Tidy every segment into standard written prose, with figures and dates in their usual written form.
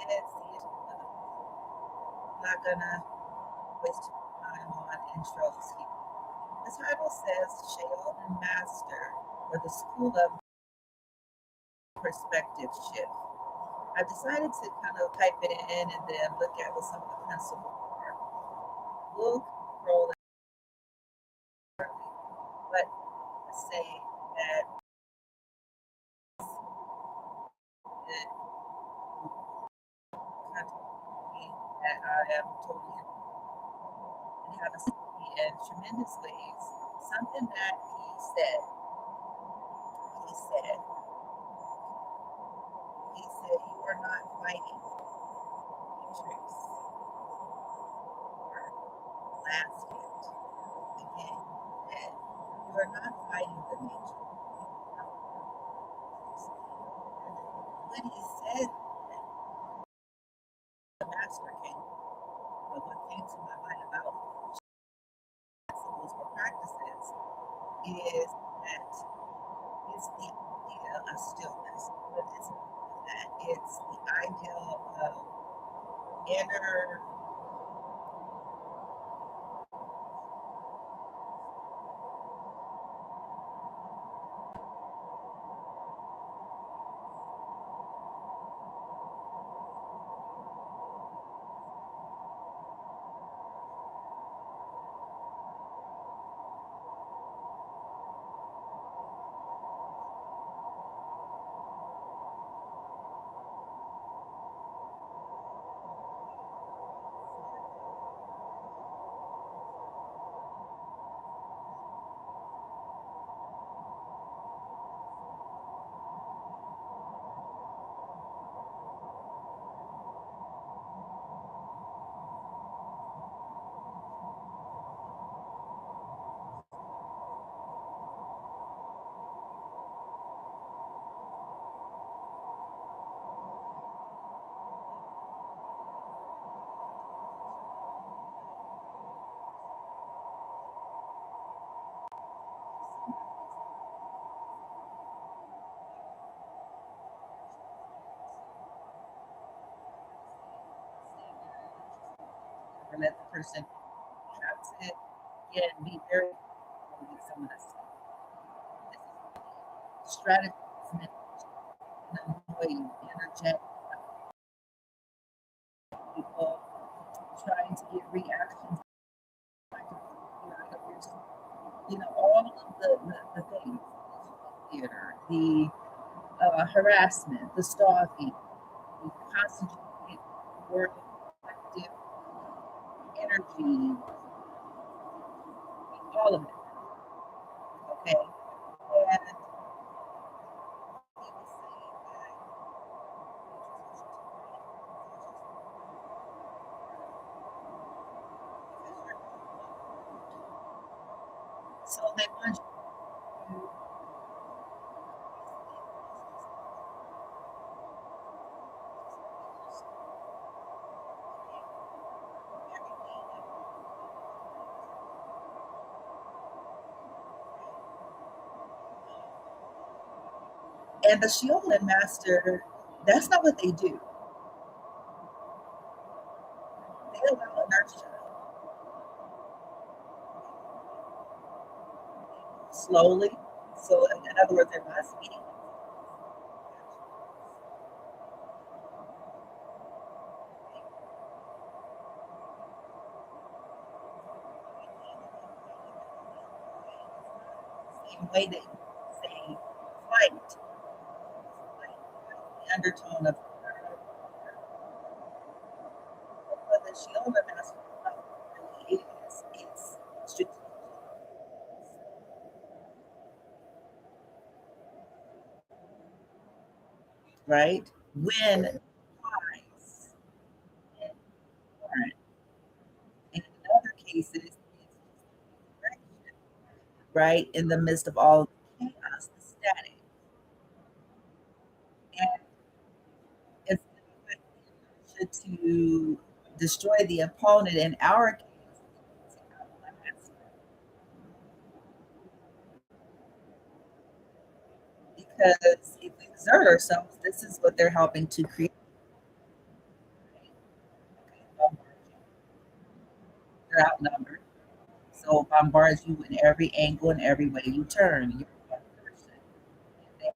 I'm not gonna waste time on intros here. The title says Shaolin Master, or the School of Perspective Shift. I decided to kind of type it in and then look at what some of the principles are. We'll roll it, but let's say that the country that I am totally and have a in tremendous ways. Something that he said, you are not fighting matrix or last hit. Again, that you are not fighting the matrix. When he said that, the master came, but what came to my mind about principles or practices is that it's the idea of stillness, but it's not that. It's the idea of inner or let the person have to again be very careful with some of this stuff. This is strategies meant to annoy you, energetic people trying to get reactions, all of the things, theater, the harassment, the stalking, the concentrated work, collective energy, all of it. Okay. And he was saying that so they want you to and the Shaolin master, that's not what they do. They allow inertia slowly. So in other words, they're not speeding. Same way they say fight, the undertone of what the Shaolin master really is. It's strategic, right? When wise and foreign. And in other cases, it's direction, right? In the midst of all the chaos, the static. And it's to destroy the opponent in our case because if we exert ourselves, this is what they're helping to create. bombard you in every angle and every way you turn. You're one person. And they have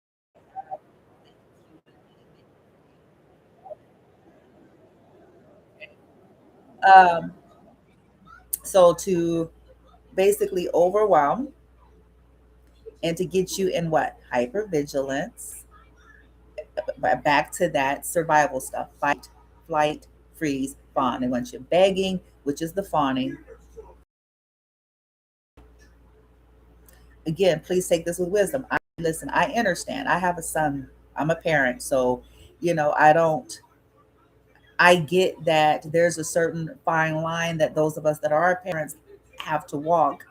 things you and um, so to basically overwhelm and to get you in what? Hypervigilance, back to that survival stuff: fight, flight, freeze, fawn. And once you're begging, which is the fawning, again, please take this with wisdom. Listen, I understand. I have a son. I'm a parent, so I don't. I get that there's a certain fine line that those of us that are parents have to walk,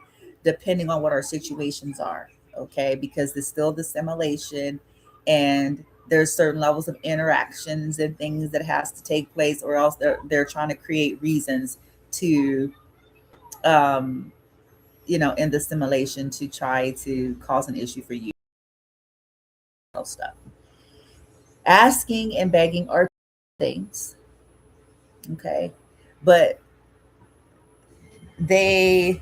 depending on what our situations are. Okay, because there's still the simulation, and there's certain levels of interactions and things that has to take place, or else they're trying to create reasons to um in the simulation to try to cause an issue for you. Stuff. Asking and begging are things, okay, but they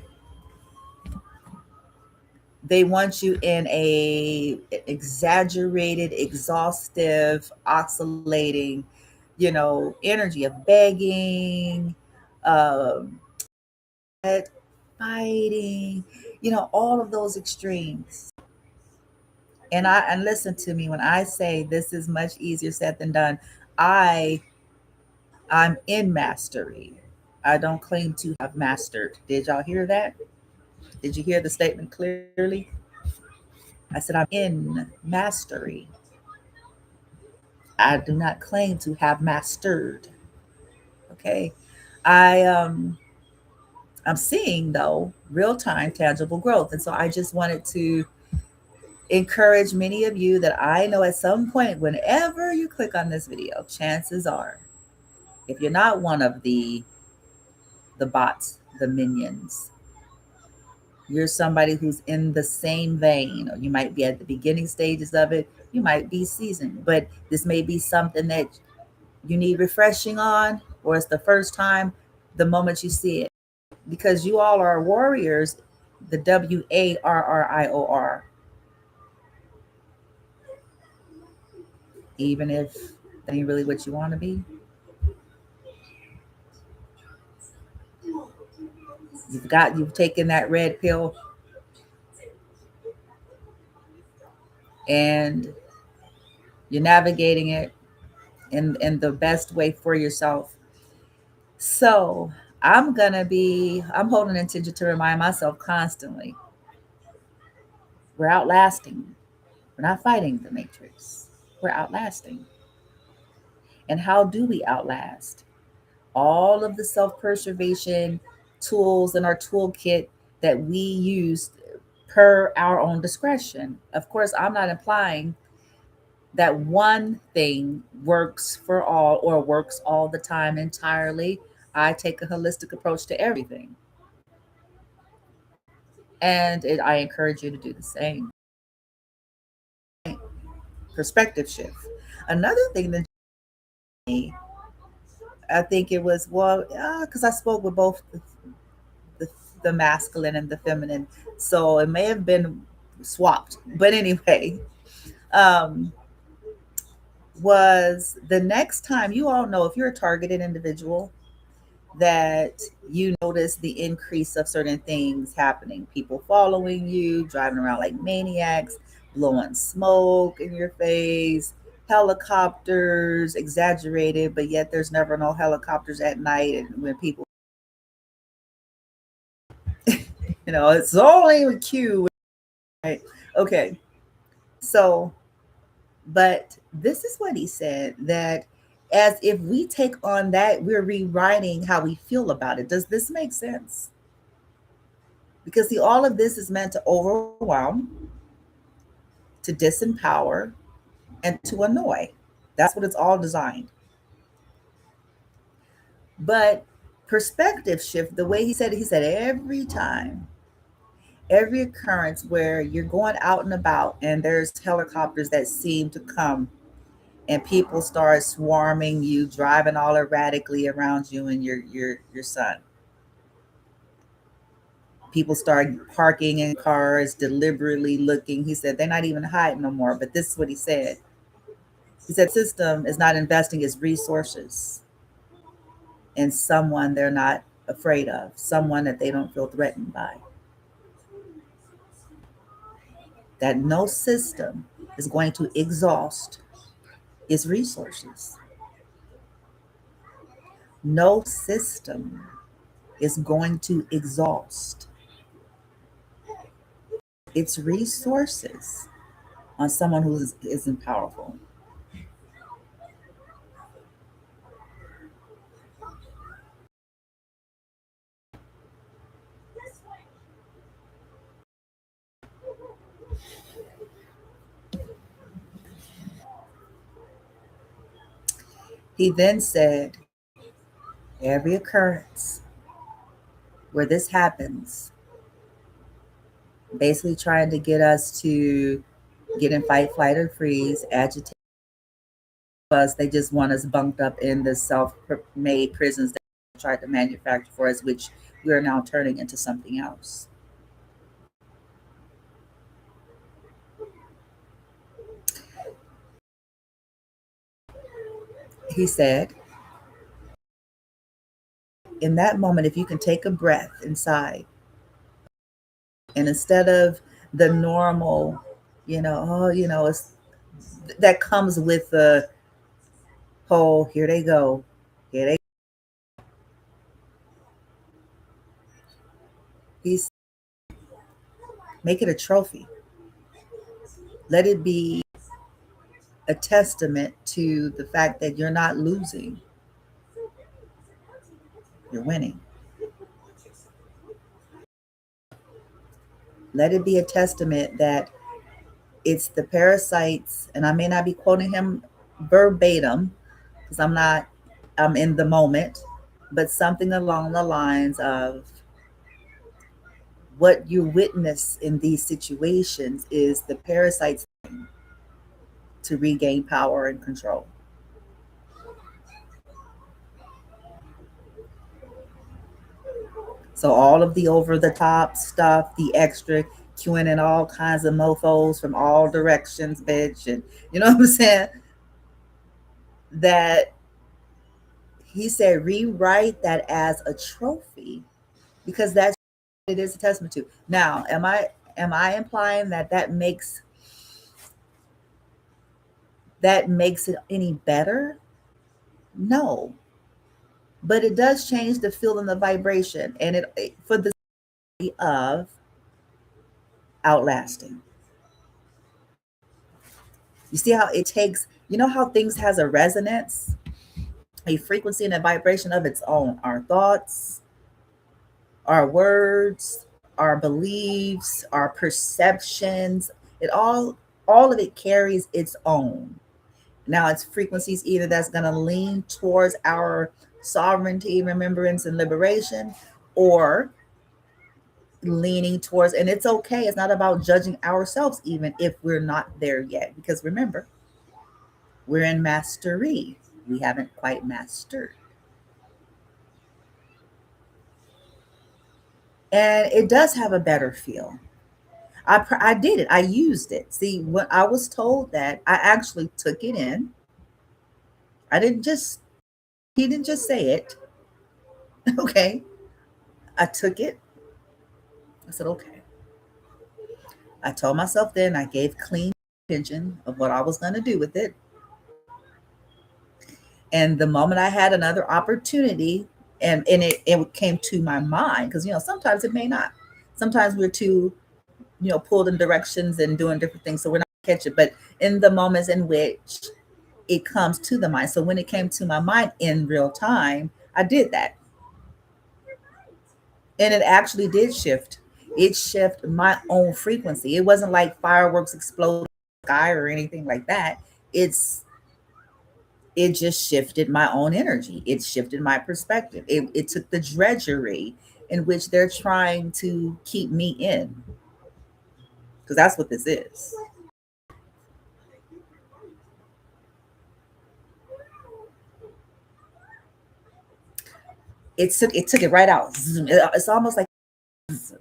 they want you in a exaggerated, exhaustive, oscillating, energy of begging, um, fighting, all of those extremes. And listen to me when I say this is much easier said than done. I I'm in mastery. I don't claim to have mastered. Did y'all hear that? Did you hear the statement clearly? I said I'm in mastery. I do not claim to have mastered. Okay. I I'm seeing though real time tangible growth. And so I just wanted to encourage many of you that I know at some point, whenever you click on this video, chances are, if you're not one of the bots, the minions, you're somebody who's in the same vein, or you might be at the beginning stages of it, you might be seasoned, but this may be something that you need refreshing on, or it's the first time the moment you see it. Because you all are warriors, the WARRIOR, even if that ain't really what you want to be. You've taken that red pill and you're navigating it in the best way for yourself. So I'm holding intention to remind myself constantly, we're outlasting. We're not fighting the matrix. We're outlasting. And how do we outlast? All of the self-preservation tools in our toolkit that we use per our own discretion. Of course, I'm not implying that one thing works for all or works all the time entirely. I take a holistic approach to everything. I encourage you to do the same. Perspective shift. Another thing that I think it was, well, because I spoke with both the, the masculine and the feminine, so it may have been swapped. But anyway, um, was the next time, you all know, if you're a targeted individual, that you notice the increase of certain things happening, people following you, driving around like maniacs, blowing smoke in your face, helicopters, exaggerated, but yet there's never no helicopters at night. And when people, it's only a cue, right? Okay. So, but this is what he said, that as if we take on that, we're rewriting how we feel about it. Does this make sense? Because see, all of this is meant to overwhelm, to disempower, and to annoy. That's what it's all designed. But perspective shift, the way he said every time, every occurrence where you're going out and about and there's helicopters that seem to come and people start swarming you, driving all erratically around you and your son. People start parking in cars, deliberately looking. He said they're not even hiding no more. But this is what he said. He said system is not investing its resources in someone they're not afraid of, someone that they don't feel threatened by. That no system is going to exhaust its resources. No system is going to exhaust its resources on someone who isn't powerful. He then said, every occurrence where this happens, basically trying to get us to get in fight, flight, or freeze, agitate us, they just want us bunked up in the self-made prisons that they tried to manufacture for us, which we are now turning into something else. He said, in that moment, if you can take a breath inside, and instead of the normal, it's that comes with the whole, here they go, here they, he's make it a trophy. Let it be a testament to the fact that you're not losing, you're winning. Let it be a testament that it's the parasites, and I may not be quoting him verbatim because I'm in the moment, but something along the lines of what you witness in these situations is the parasites to regain power and control. So all of the over the top stuff, the extra queuing and all kinds of mofos from all directions, bitch, and you know what I'm saying? That he said rewrite that as a trophy because that's what it is a testament to. Now, am I implying that makes it any better? No, but it does change the feel and the vibration, and it for the sake of outlasting. You see how it takes, how things has a resonance, a frequency and a vibration of its own. Our thoughts, our words, our beliefs, our perceptions, it all of it carries its own. Now it's frequencies either that's going to lean towards our sovereignty, remembrance, and liberation, or leaning towards, and it's okay. It's not about judging ourselves, even if we're not there yet. Because remember, we're in mastery. We haven't quite mastered. And it does have a better feel. I did it. I used it. See, when I was told that, I actually took it in. I didn't just, he didn't just say it. Okay. I took it. I said, okay. I told myself then, I gave clean intention of what I was going to do with it. And the moment I had another opportunity, and it came to my mind, because, sometimes it may not. Sometimes we're too, pulled in directions and doing different things. So we're not catching. But in the moments in which it comes to the mind. So when it came to my mind in real time, I did that. And it actually did shift. It shifted my own frequency. It wasn't like fireworks exploding in the sky or anything like that. It just shifted my own energy. It shifted my perspective. It took the drudgery in which they're trying to keep me in, because that's what this is. It took it right out. It's almost like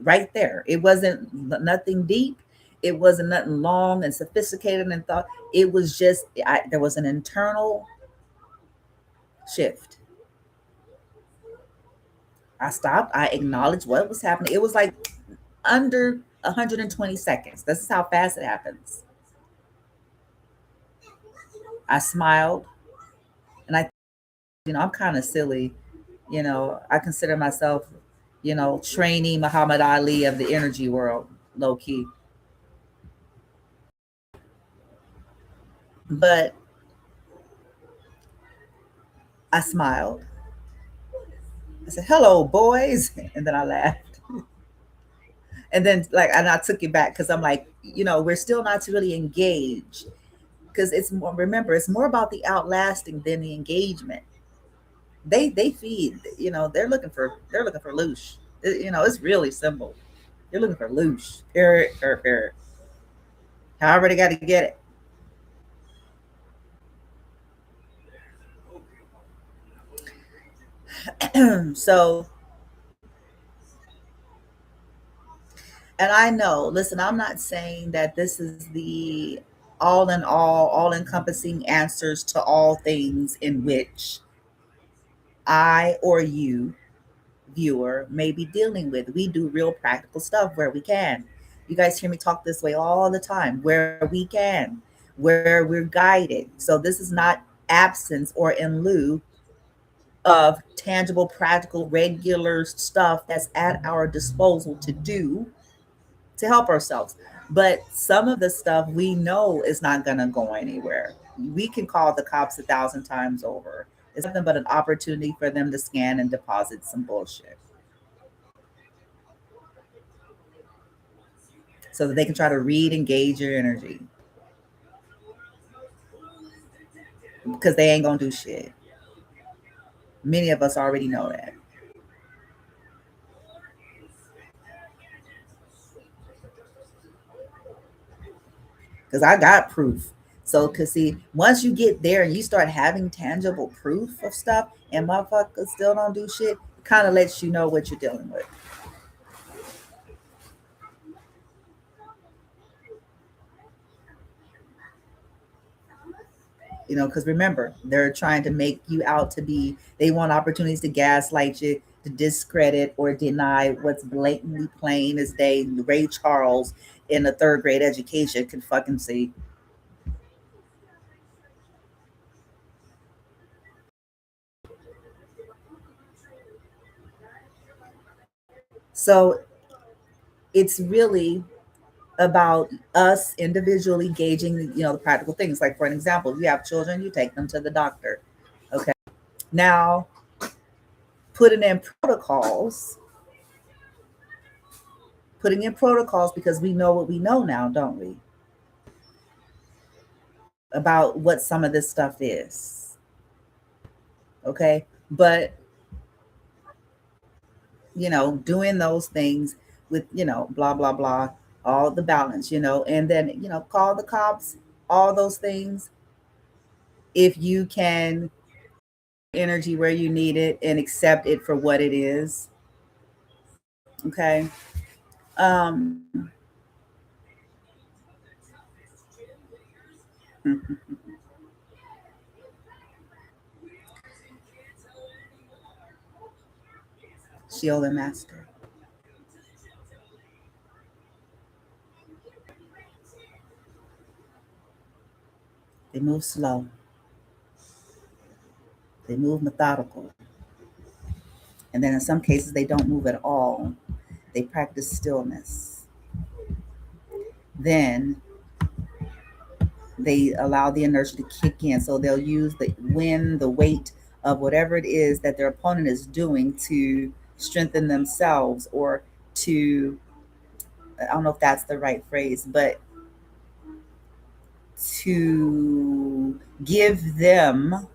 right there. It wasn't nothing deep. It wasn't nothing long and sophisticated and thought. It was just there was an internal shift. I stopped. I acknowledged what was happening. It was like under 120 seconds. This is how fast it happens. I smiled, and I'm kind of silly. I consider myself, trainee Muhammad Ali of the energy world, low key. But I smiled. I said, "Hello, boys," and then I laughed. And then, and I took it back because I'm like, we're still not really engaged because it's more. Remember, it's more about the outlasting than the engagement. They feed. They're looking for loosh. It's really simple. You're looking for loosh. Parrot, parrot, parrot. I already got to get it. So, and I know, listen, I'm not saying that this is the all in all encompassing answers to all things in which I or you, viewer, may be dealing with. We do real practical stuff where we can. You guys hear me talk this way all the time, where we can, where we're guided. So this is not absence or in lieu of tangible, practical, regular stuff that's at our disposal to do to help ourselves. But some of the stuff we know is not going to go anywhere. We can call the cops 1,000 times over. It's nothing but an opportunity for them to scan and deposit some bullshit so that they can try to read and gauge your energy because they ain't going to do shit. Many of us already know that because I got proof. So, because see, once you get there and you start having tangible proof of stuff and motherfuckers still don't do shit, it kind of lets you know what you're dealing with. Because remember, they're trying to make you out to be, they want opportunities to gaslight you, to discredit or deny what's blatantly plain as day. Ray Charles in a third grade education can fucking see. So it's really about us individually gauging, the practical things. Like for an example, if you have children, you take them to the doctor. Okay. Now, putting in protocols, because we know what we know now, don't we? About what some of this stuff is. Okay. But, doing those things with, blah, blah, blah, all the balance, and then, call the cops, all those things. If you can energy where you need it and accept it for what it is. Okay. Um, Shaolin Master. They move slow. They move methodical. And then in some cases, they don't move at all. They practice stillness. Then they allow the inertia to kick in. So they'll use the wind, the weight of whatever it is that their opponent is doing to strengthen themselves or to, I don't know if that's the right phrase, but to give them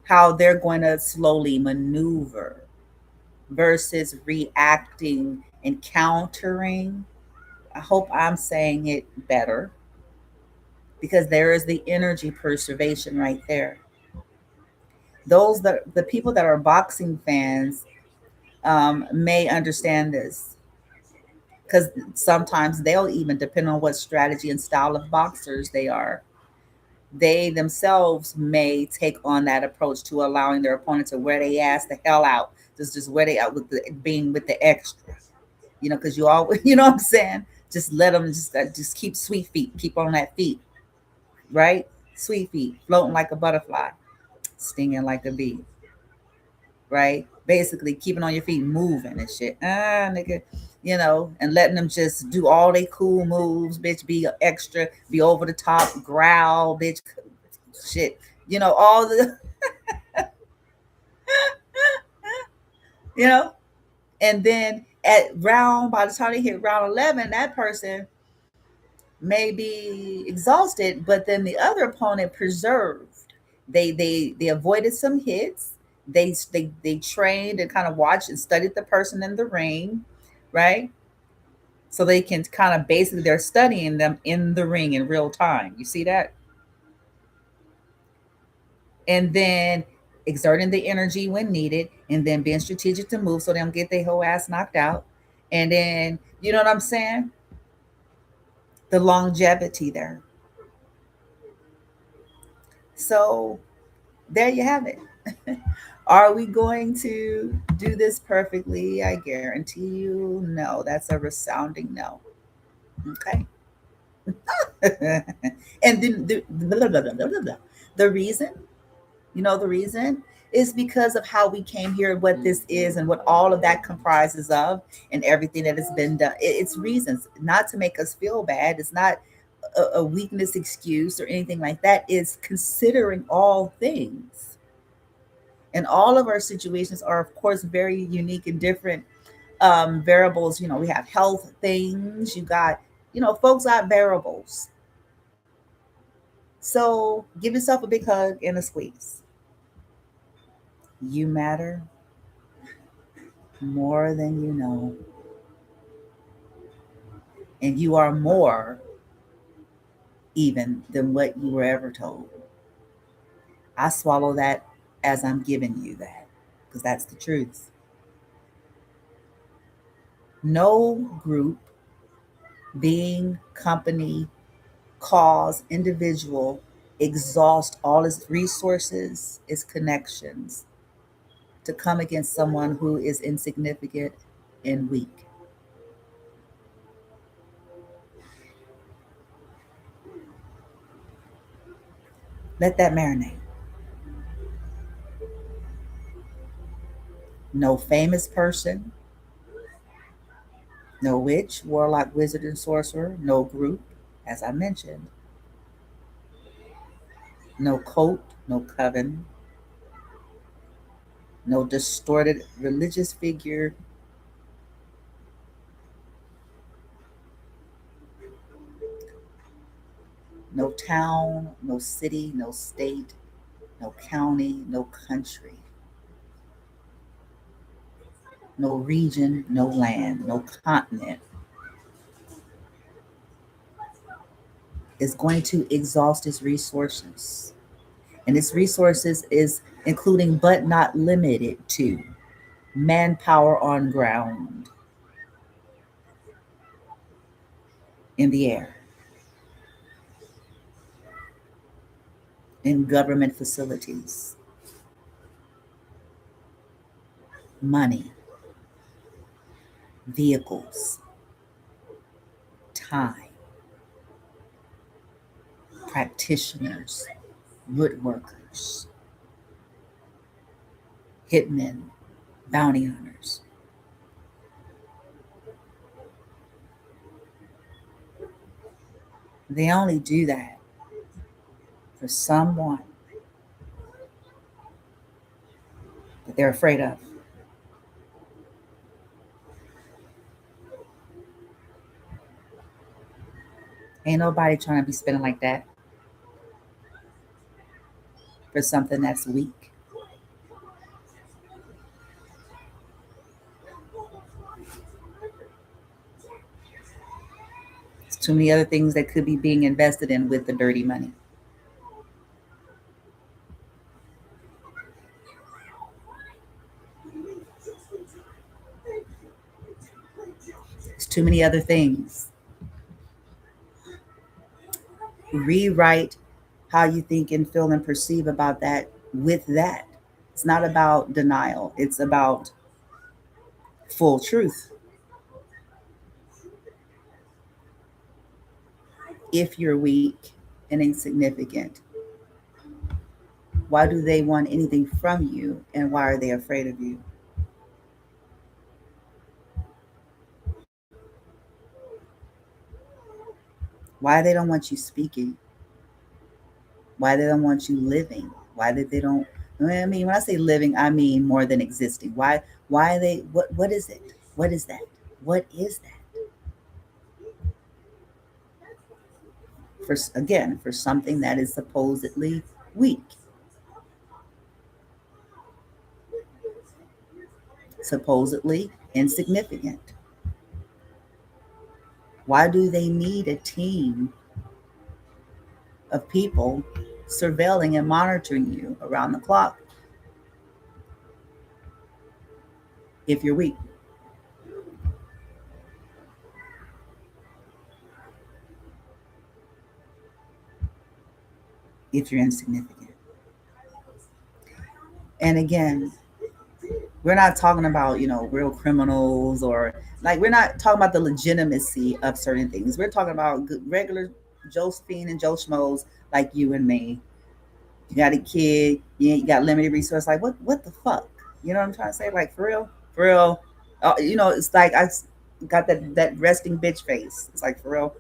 how they're going to slowly maneuver versus reacting and countering. I hope I'm saying it better because there is the energy preservation right there. Those the people that are boxing fans may understand this. because sometimes they'll even depend on what strategy and style of boxers they are. They themselves may take on that approach to allowing their opponent to wear their ass the hell out. Just wear they out with the being with the extra, because you always, what I'm saying. Just let them just keep sweet feet, keep on that feet, right? Sweet feet, floating like a butterfly, stinging like a bee, right? Basically, keeping on your feet, moving and shit. Nigga, and letting them just do all they cool moves, bitch. Be extra, be over the top, growl, bitch. Shit, all the, you know. And then by the time they hit round 11, that person may be exhausted, but then the other opponent preserved. They avoided some hits. They trained and kind of watched and studied the person in the ring, right? So they can kind of basically they're studying them in the ring in real time. You see that? And then exerting the energy when needed, and then being strategic to move so they don't get their whole ass knocked out. And then, you know what I'm saying? The longevity there. So there you have it. Are we going to do this perfectly? I guarantee you, no. That's a resounding no. Okay. And then the reason, the reason is because of how we came here, what this is, and what all of that comprises of, and everything that has been done. It's reasons, not to make us feel bad. It's not a weakness excuse or anything like that. It's considering all things. And all of our situations are, of course, very unique and different variables. We have health things. You got, folks got variables. So give yourself a big hug and a squeeze. You matter more than you know. And you are more even than what you were ever told. I swallow that as I'm giving you that, because that's the truth. No group, being, company, cause, individual exhaust all its resources, its connections to come against someone who is insignificant and weak. Let that marinate. No famous person, no witch, warlock, wizard, and sorcerer, no group, as I mentioned, no cult, no coven, no distorted religious figure, no town, no city, no state, no county, no country, no region, no land, no continent is going to exhaust its resources. And its resources is including but not limited to manpower on ground, in the air, in government facilities, money, vehicles, time, practitioners, woodworkers, hitmen, bounty hunters. They only do that for someone that they're afraid of. Ain't nobody trying to be spending like that for something that's weak. There's too many other things that could be being invested in with the dirty money. There's too many other things. Rewrite how you think and feel and perceive about that with that. It's not about denial, it's about full truth. If you're weak and insignificant, why do they want anything from you and why are they afraid of you? Why they don't want you speaking? Why they don't want you living? Why that they don't I mean when I say living, I mean more than existing. Why they what is it? What is that? What is that? For again, for something that is supposedly weak, supposedly insignificant. Why do they need a team of people surveilling and monitoring you around the clock if you're weak, if you're insignificant? And again, we're not talking about, real criminals or like we're not talking about the legitimacy of certain things. We're talking about regular Josephine and Joe Schmoes like you and me. You got a kid, you got limited resource. Like what the fuck? You know what I'm trying to say? Like for real. It's like I got that resting bitch face. It's like for real,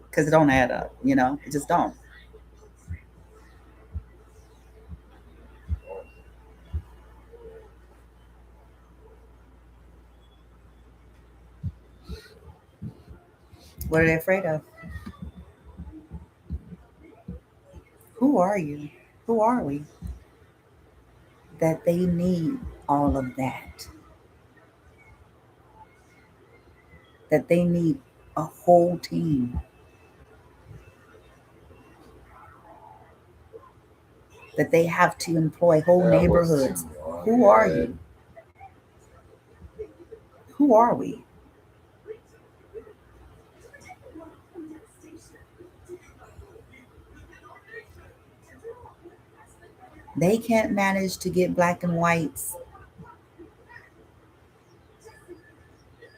because it don't add up. It just don't. What are they afraid of? Who are you? Who are we? That they need all of that. That they need a whole team. That they have to employ whole neighborhoods. Who are you? Who are we? They can't manage to get black and whites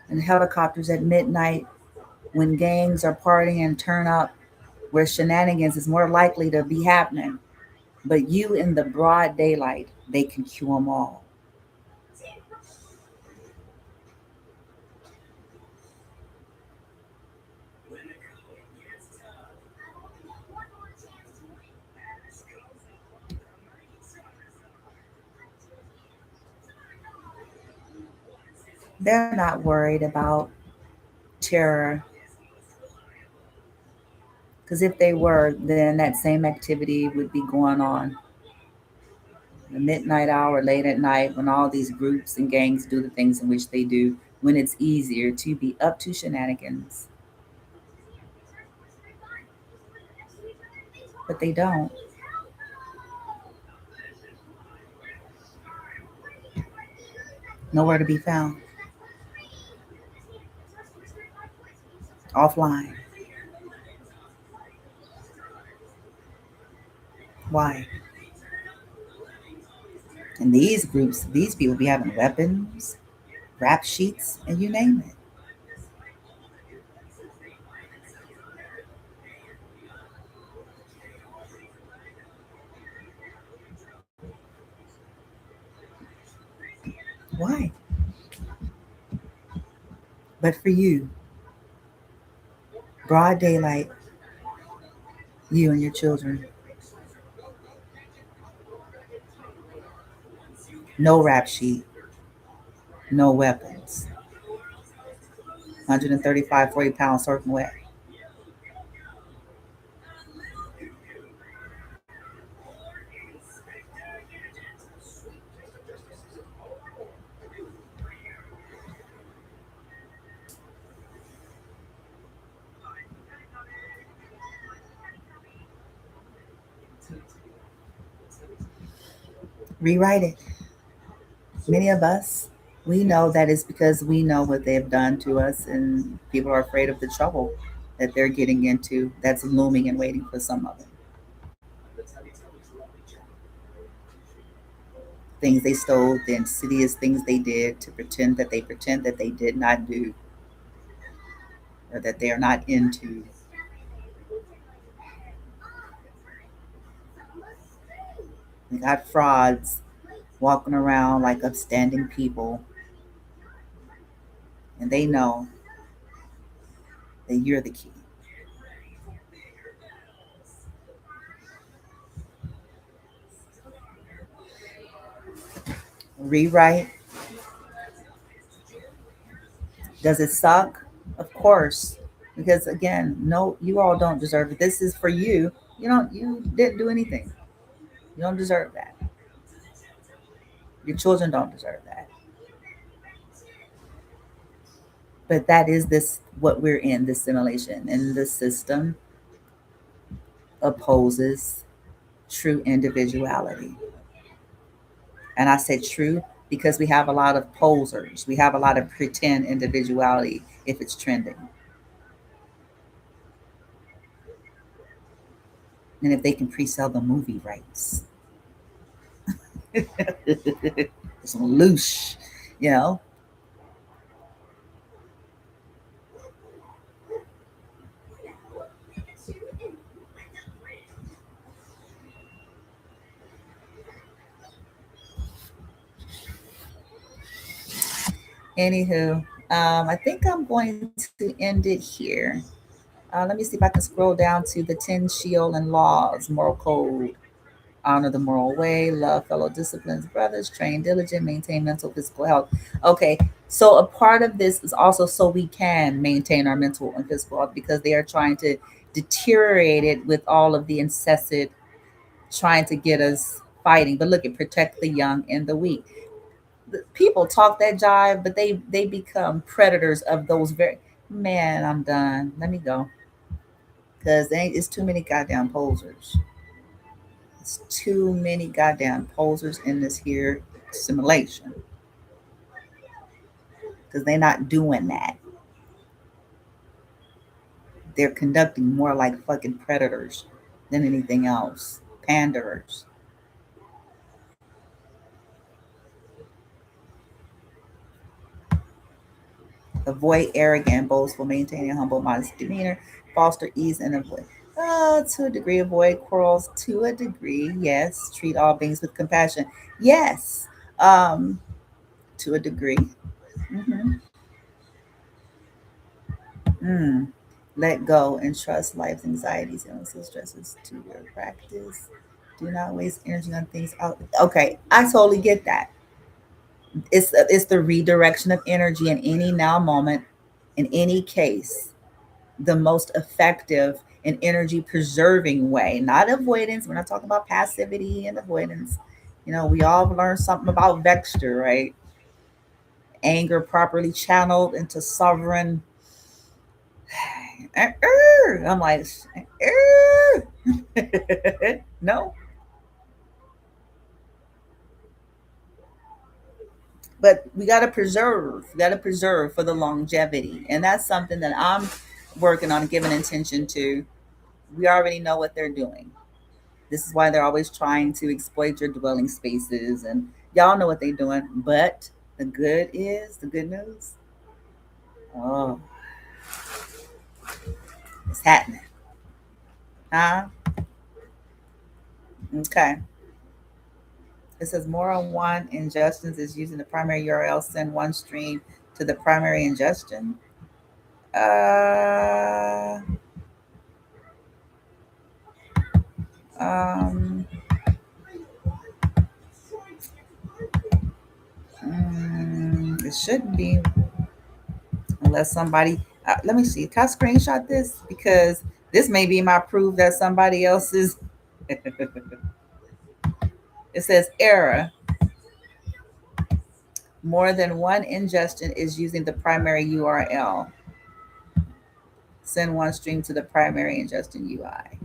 and helicopters at midnight when gangs are partying and turn up where shenanigans is more likely to be happening. But you in the broad daylight, they can cue them all. They're not worried about terror, because if they were, then that same activity would be going on the midnight hour, late at night, when all these groups and gangs do the things in which they do, when it's easier to be up to shenanigans. But they don't. Nowhere to be found. Offline. Why? And these groups, these people be having weapons, rap sheets, and you name it. Why? But for you, broad daylight, you and your children, no rap sheet, no weapons, 135, 40 pounds soaking wet. Rewrite it. Many of us, We know that it's because we know what they've done to us, and people are afraid of the trouble that they're getting into that's looming and waiting for some of them. Things they stole, the insidious things they did to pretend that they did not do or that they are not into. We got frauds walking around like upstanding people, and they know that you're the key. Rewrite. Does it suck? Of course. Because again, no, you all don't deserve it. This is for you. You didn't do anything. You don't deserve that. Your children don't deserve that. But that is this what we're in, this simulation. And the system opposes true individuality. And I said true because we have a lot of posers. We have a lot of pretend individuality if it's trending. And if they can pre-sell the movie rights. It's loose, you know. Anywho, I think I'm going to end it here. Let me see if I can scroll down to the 10 Shaolin laws, moral code. Honor the moral way, love fellow disciplines, brothers, train diligent, maintain mental, physical health. Okay, so a part of this is also so we can maintain our mental and physical health because they are trying to deteriorate it with all of the incessant trying to get us fighting. But look, it protect the young and the weak. People talk that jive, but they become predators of those very. Man, I'm done. Let me go because it's too many goddamn posers. It's too many goddamn posers in this here simulation because they're not doing that. They're conducting more like fucking predators than anything else. Panderers. Avoid arrogant, boastful, maintain a humble, modest demeanor, foster ease and avoid. To a degree, avoid quarrels. To a degree, yes. Treat all beings with compassion. Yes. Um, to a degree. Mm-hmm. Mm. Let go and trust life's anxieties, illnesses, stresses to your practice. Do not waste energy on things out. Okay, I totally get that. It's the redirection of energy in any now moment, in any case, the most effective and energy preserving way, not avoidance. We're not talking about passivity and avoidance. We all learned something about Vector, right? Anger properly channeled into sovereign. I'm like, no, but we got to preserve. We got to preserve for the longevity, and that's something that I'm working on giving attention to. We already know what they're doing. This is why they're always trying to exploit your dwelling spaces, and y'all know what they're doing. But the good news. Oh, it's happening, huh? Okay. It says more on one ingestions is using the primary URL. Send one stream to the primary ingestion. Uh, um, it shouldn't be unless somebody. Let me see. Can I screenshot this because this may be my proof that somebody else is. It says error. More than one ingestion is using the primary URL. Send one stream to the primary ingestion UI.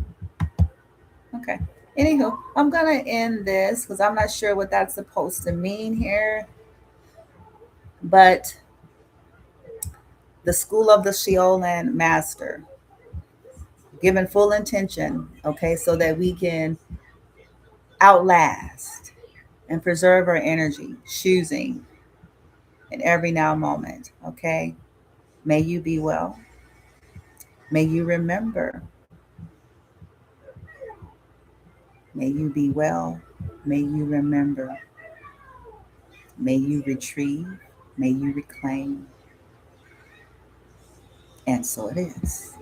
Okay. Anywho, I'm gonna end this because I'm not sure what that's supposed to mean here. But the school of the Shaolin master, given full intention, okay, so that we can outlast and preserve our energy, choosing in every now moment, okay? May you be well. May you remember. May you be well. May you remember. May you retrieve. May you reclaim. And so it is.